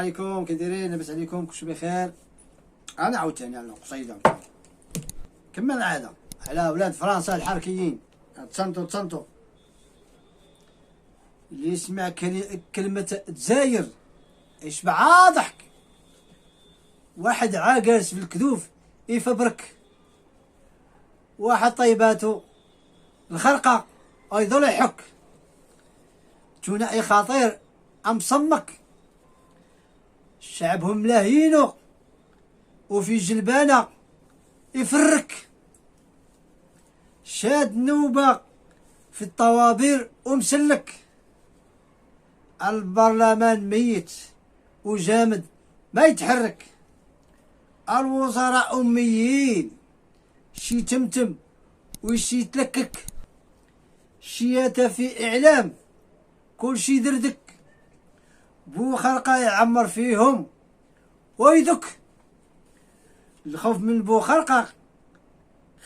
عليكم، كي دايرين؟ لاباس عليكم؟ كلشي بخير. انا عاوتاني على قصيده كما العاده على ولاد فرنسا الحركيين. تصنتوا اللي يسمع كلمه دزاير يشبع ضحك. واحد جالس في الكذوف يفبرك، واحد طيباتو الخرقه يظل يحك، ثنائي خطير مصمك، شعبهم لاهينو وفي جلبانه يفرك، شاد نوبه في الطوابير ومسلك، البرلمان ميت وجامد ما يتحرك، الوزراء أميين، شي تمتم وشي يتلكك، شياته في إعلام كل شي دردك، بو خرقة يعمر فيهم ويدك. الخوف من بو خرقة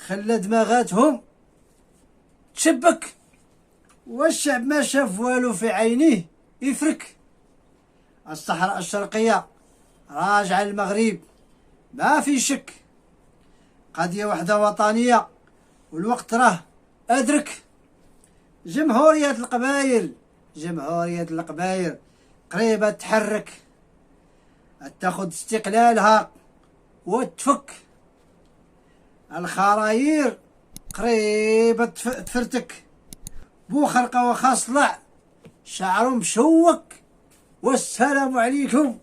خلى دماغاتهم تشبك، والشعب ما شاف والو في عينيه يفرك. الصحراء الشرقية راجعة المغرب ما في شك، قضية وحدة وطنية والوقت راه أدرك. جمهورية القبائل قريبة تحرك، تاخد استقلالها وتفك، الخراير قريبة تفرتك، بو خرقة وخاصلع شعره مشوك. والسلام عليكم.